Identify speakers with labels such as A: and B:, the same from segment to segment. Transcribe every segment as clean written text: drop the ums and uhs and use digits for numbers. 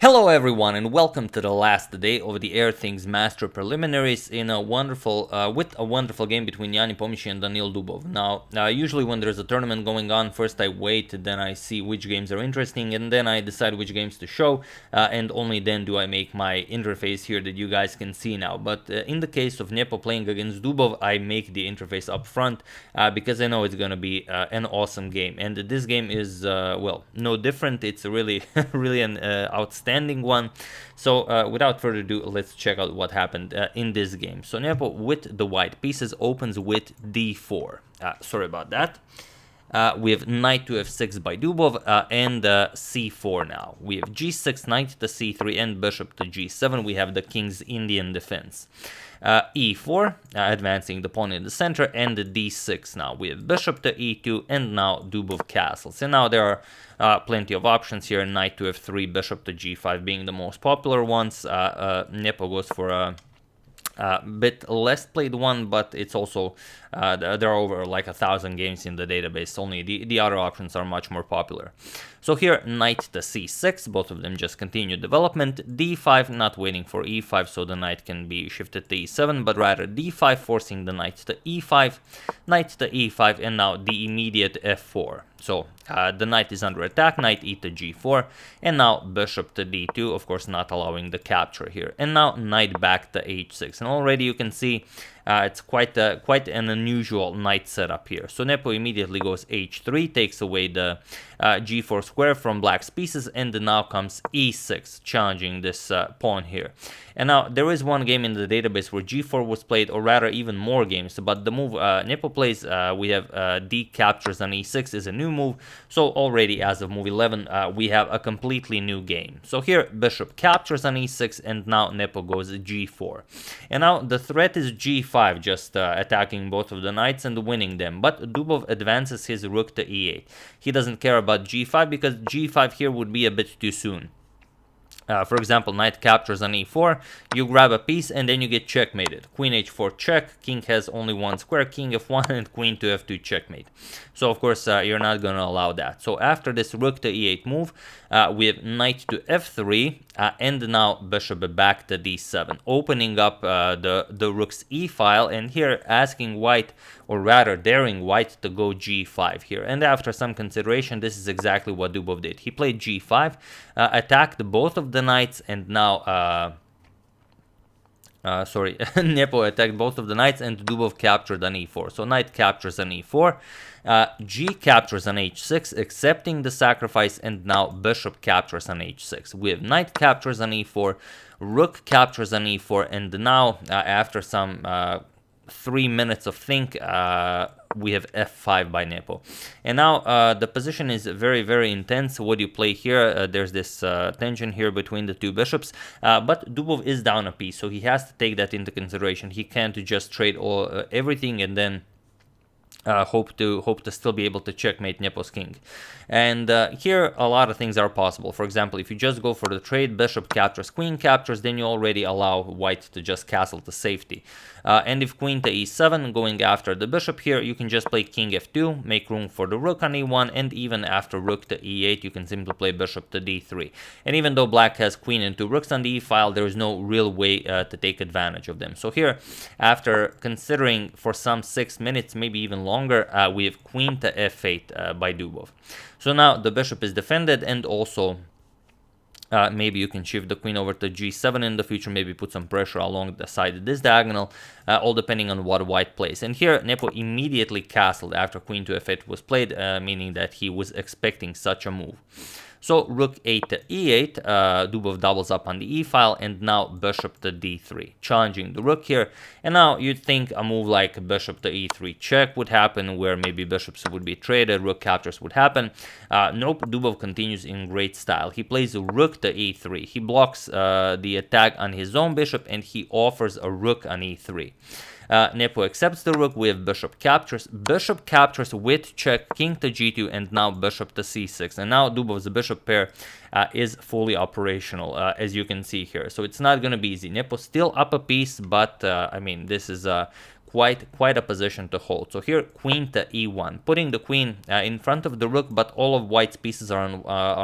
A: Hello everyone and welcome to the last day of the Airthings Master preliminaries in a wonderful game between Nepomniachtchi and Daniil Dubov. Now, usually when there's a tournament going on, first I wait, then I see which games are interesting, and then I decide which games to show, and only then do I make my interface here that you guys can see now. But in the case of Nepo playing against Dubov, I make the interface up front because I know it's gonna be an awesome game, and this game is well, no different. It's really really an outstanding one. So without further ado, let's check out what happened in this game. So Nepo with the white pieces opens with d4. Sorry about that. We have knight to f6 by Dubov and c4 now. We have g6, knight to c3 and bishop to g7. We have the king's Indian defense. e4, advancing the pawn in the center, and the d6 now. We have bishop to e2 and now Dubov castles. And now there are plenty of options here, knight to f3, bishop to g5 being the most popular ones. Nepo goes for a bit less played one, but it's also there are over like 1,000 games in the database. Only the other options are much more popular. So here, knight to c6, both of them just continue development. d5, not waiting for e5, so the knight can be shifted to e7, but rather d5, forcing the knight to e5, knight to e5, and now the immediate f4. So the knight is under attack, knight e to g4, and now bishop to d2, of course not allowing the capture here. And now knight back to h6, and already you can see it's quite an unusual knight setup here. So Nepo immediately goes h3, takes away the g4 square from black's pieces, and now comes e6, challenging this pawn here. And now there is one game in the database where g4 was played, or rather even more games, but the move Nepo plays, we have d captures on e6 is a new move. So already as of move 11, we have a completely new game. So here bishop captures on e6, and now Nepo goes g4. And now the threat is g5, just attacking both of the knights and winning them. But Dubov advances his rook to e8. He doesn't care about g5 because g5 here would be a bit too soon. For example, knight captures on e4, you grab a piece and then you get checkmated. Queen h4 check, king has only one square, king f1 and queen to f2 checkmate. So of course you're not going to allow that. So after this rook to e8 move, we have knight to f3 and now bishop back to d7, opening up the rook's e file, and here asking white, or rather daring white to go g5 here. And after some consideration, this is exactly what Dubov did. He played g5, attacked both of the knights, and now Nepo attacked both of the knights and Dubov captured on e4. So knight captures on e4, g captures on h6, accepting the sacrifice, and now bishop captures on h6. We have knight captures on e4, rook captures on e4, and now after some 3 minutes of think, we have f5 by Nepo. And now the position is very, very intense. What do you play here? There's this tension here between the two bishops, but Dubov is down a piece, so he has to take that into consideration. He can't just trade everything and then hope to still be able to checkmate Nepo's king. And here a lot of things are possible. For example, if you just go for the trade, bishop captures, queen captures, then you already allow white to just castle to safety. And if queen to e7, going after the bishop here, you can just play king f2, make room for the rook on e1, and even after rook to e8, you can simply play bishop to d3. And even though black has queen and two rooks on the e file, there is no real way to take advantage of them. So here, after considering for some 6 minutes, maybe even longer, we have queen to f8 by Dubov. So now the bishop is defended, and also maybe you can shift the queen over to g7 in the future, maybe put some pressure along the side of this diagonal, all depending on what white plays. And here Nepo immediately castled after queen to f8 was played, meaning that he was expecting such a move. So rook 8 to e8, Dubov doubles up on the e file, and now bishop to d3, challenging the rook here. And now you'd think a move like bishop to e3 check would happen, where maybe bishops would be traded, rook captures would happen. Nope, Dubov continues in great style. He plays a rook to e3. He blocks the attack on his own bishop, and he offers a rook on e3. Nepo accepts the rook, we have bishop captures with check, king to g2, and now bishop to c6. And now Dubov's bishop pair is fully operational, as you can see here. So it's not going to be easy. Nepo still up a piece, but I mean, this is quite a position to hold. So here, queen to e1, putting the queen in front of the rook, but all of white's pieces are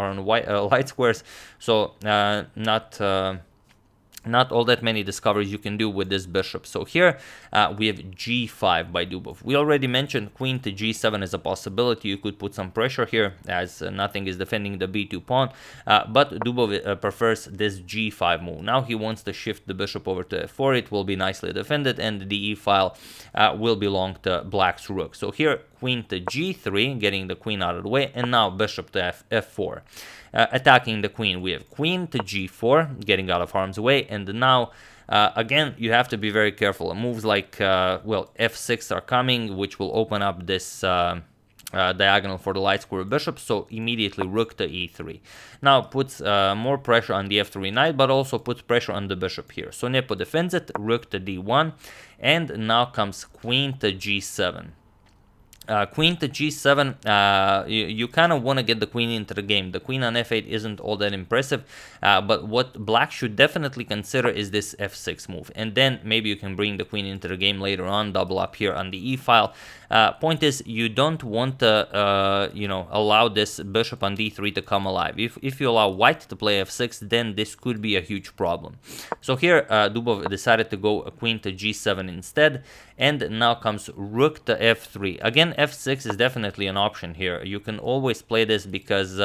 A: on white light squares, so not all that many discoveries you can do with this bishop. So here we have g5 by Dubov. We already mentioned queen to g7 is a possibility. You could put some pressure here, as nothing is defending the b2 pawn, but Dubov prefers this g5 move. Now he wants to shift the bishop over to f4. It will be nicely defended, and the e file will belong to black's rook. So here, queen to g3, getting the queen out of the way, and now bishop to f4. Attacking the queen, we have queen to g4, getting out of harm's way, and now again you have to be very careful. Moves like well, f6 are coming, which will open up this diagonal for the light square bishop, so immediately rook to e3. Now puts more pressure on the f3 knight, but also puts pressure on the bishop here. So Nepo defends it, rook to d1, and now comes queen to g7. Queen to g7, you kind of want to get the queen into the game. The queen on f8 isn't all that impressive, but what black should definitely consider is this f6 move, and then maybe you can bring the queen into the game later on, double up here on the e file. Point is, you don't want to you know, allow this bishop on d3 to come alive. If you allow white to play f6, then this could be a huge problem. So here Dubov decided to go queen to g7 instead, and now comes rook to f3. Again, f6 is definitely an option here. You can always play this because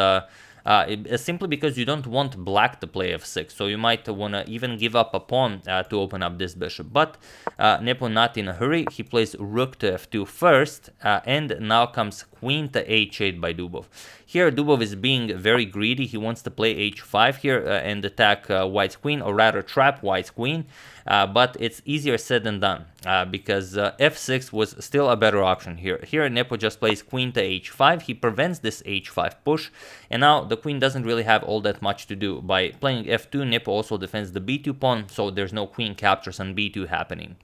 A: simply because you don't want black to play f6, so you might want to even give up a pawn to open up this bishop. But Nepo not in a hurry. He plays rook to f2 first, and now comes queen to h8 by Dubov. Here Dubov is being very greedy. He wants to play h5 here and attack white's queen, or rather trap white's queen, but it's easier said than done because f6 was still a better option here. Here Nepo just plays queen to h5. He prevents this h5 push, and now the queen doesn't really have all that much to do. By playing f2, Nepo also defends the b2 pawn, so there's no queen captures on b2 happening.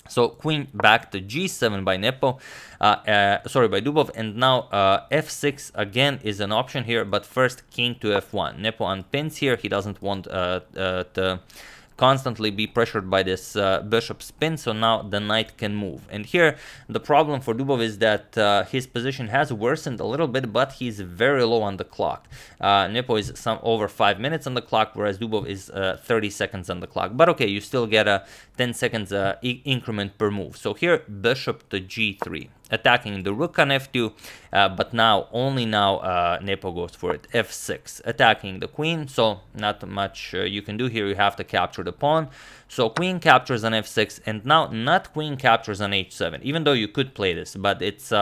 A: So queen back to g7 by Nepo, sorry, by Dubov, and now f6 again is an option here, but first king to f1. Nepo unpins here. He doesn't want to constantly be pressured by this bishop spin, so now the knight can move. And here the problem for Dubov is that his position has worsened a little bit, but he's very low on the clock. Nepo is over 5 minutes on the clock, whereas Dubov is 30 seconds on the clock. But okay, you still get a 10 seconds increment per move. So here bishop to g3, attacking the rook on f2, but now, only now, Nepo goes for it. f6, attacking the queen, so not much you can do here. You have to capture the pawn. So queen captures on f6, and now not queen captures on h7, even though you could play this, but it's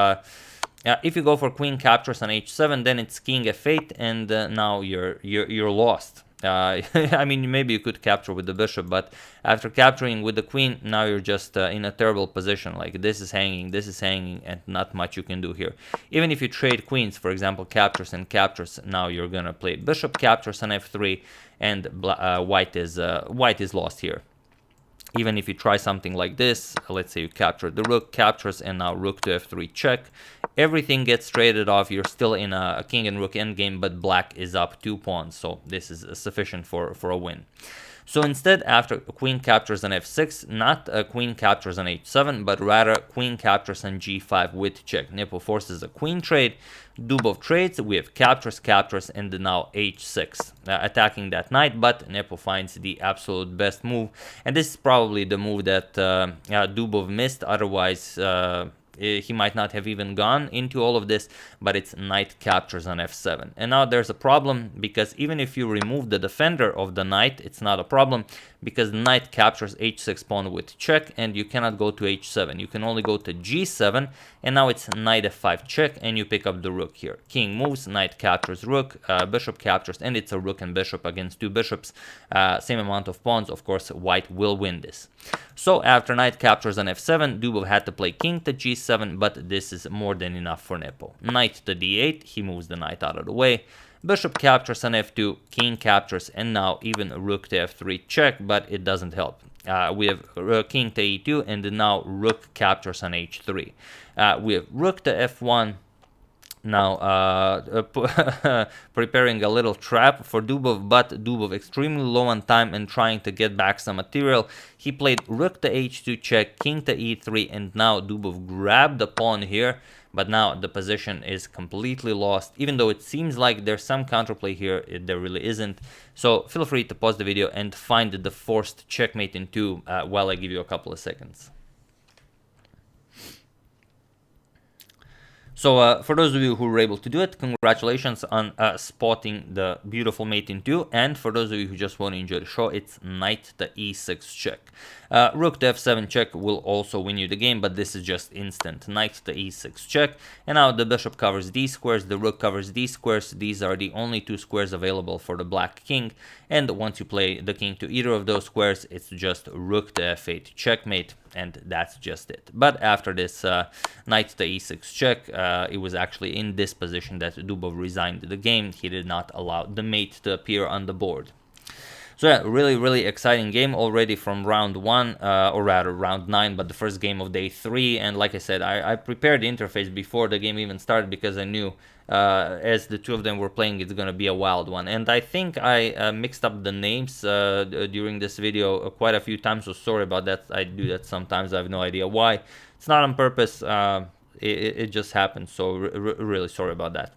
A: if you go for queen captures on h7, then it's king f8, and now you're lost. I mean, maybe you could capture with the bishop, but after capturing with the queen, now you're just in a terrible position. Like this is hanging, and not much you can do here. Even if you trade queens, for example, captures and captures, now you're gonna play bishop captures on f3, and white is lost here. Even if you try something like this, let's say you capture the rook, captures, and now rook to f3 check, everything gets traded off. You're still in a king and rook endgame, but black is up 2 pawns, so this is sufficient for a win. So instead, after queen captures on f6, not queen captures on h7, but rather queen captures on g5 with check. Nepo forces a queen trade, Dubov trades, we have captures, and now h6, attacking that knight, but Nepo finds the absolute best move, and this is probably the move that Dubov missed. Otherwise, he might not have even gone into all of this, but it's knight captures on f7. And now there's a problem, because even if you remove the defender of the knight, it's not a problem, because knight captures h6 pawn with check, and you cannot go to h7. You can only go to g7, and now it's knight f5 check, and you pick up the rook here. King moves, knight captures rook, bishop captures, and it's a rook and bishop against 2 bishops. Same amount of pawns. Of course, white will win this. So after knight captures on f7, Dubov had to play king to g7, but this is more than enough for Nepo. Knight to d8, he moves the knight out of the way. Bishop captures on f2, king captures, and now even rook to f3 check, but it doesn't help. We have king to e2, and now rook captures on h3. We have rook to f1, now preparing a little trap for Dubov, but Dubov extremely low on time and trying to get back some material. He played rook to h2 check, king to e3, and now Dubov grabbed the pawn here, but now the position is completely lost. Even though it seems like there's some counterplay here, there really isn't. So feel free to pause the video and find the forced checkmate in 2 while I give you a couple of seconds. So for those of you who were able to do it, congratulations on spotting the beautiful mate in 2. And for those of you who just want to enjoy the show, it's knight to e6 check. Rook to f7 check will also win you the game, but this is just instant. Knight to e6 check. And now the bishop covers these squares, the rook covers these squares. These are the only 2 squares available for the black king. And once you play the king to either of those squares, it's just rook to f8 checkmate. And that's just it. But after this knight to e6 check, it was actually in this position that Dubov resigned the game. He did not allow the mate to appear on the board. So yeah, really exciting game already from round 1, or rather round 9, but the first game of day 3. And like I said, I prepared the interface before the game even started because I knew as the 2 of them were playing, it's going to be a wild one. And I think I mixed up the names during this video quite a few times, so sorry about that. I do that sometimes. I have no idea why. It's not on purpose. It just happens, so really sorry about that.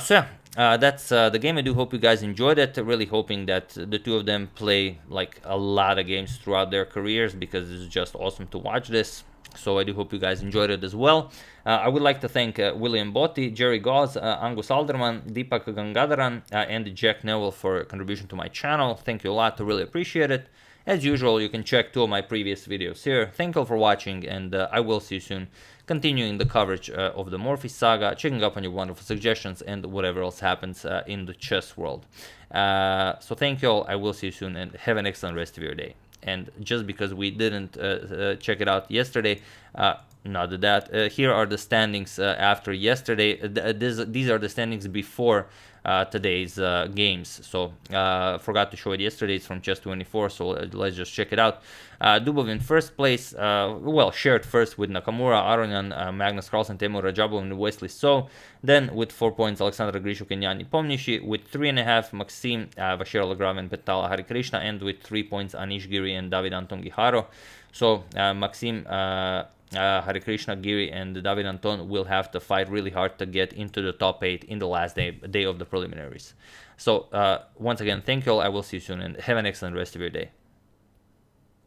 A: So yeah, that's the game. I do hope you guys enjoyed it. Really hoping that the 2 of them play like a lot of games throughout their careers, because it's just awesome to watch this. So I do hope you guys enjoyed it as well. I would like to thank William Botti, Jerry Gauze, Angus Alderman, Deepak Gangadaran, and Jack Newell for contribution to my channel. Thank you a lot. I really appreciate it. As usual, you can check 2 of my previous videos here. Thank you all for watching, and I will see you soon, continuing the coverage of the Morphy saga, checking up on your wonderful suggestions, and whatever else happens in the chess world. So thank you all. I will see you soon, and have an excellent rest of your day. And just because we didn't check it out yesterday, not that, here are the standings after yesterday. These are the standings before today's games. So forgot to show it yesterday. It's from Chess24, so let's just check it out. Dubov in first place, well, shared first with Nakamura, Aronian, Magnus Carlsen, Temur Rajabov, and Wesley So. Then with 4 points, Alexander Grishuk and Yan Nepomniachtchi. With 3.5, Maxim, Vasher Lagrav and Petala Harikrishna. And with 3 points, Anish Giri and David Anton Giharo. So Maxim, Harikrishna, Giri, and David Anton will have to fight really hard to get into the top 8 in the last day of the preliminaries. So once again, thank you all. I will see you soon, and have an excellent rest of your day.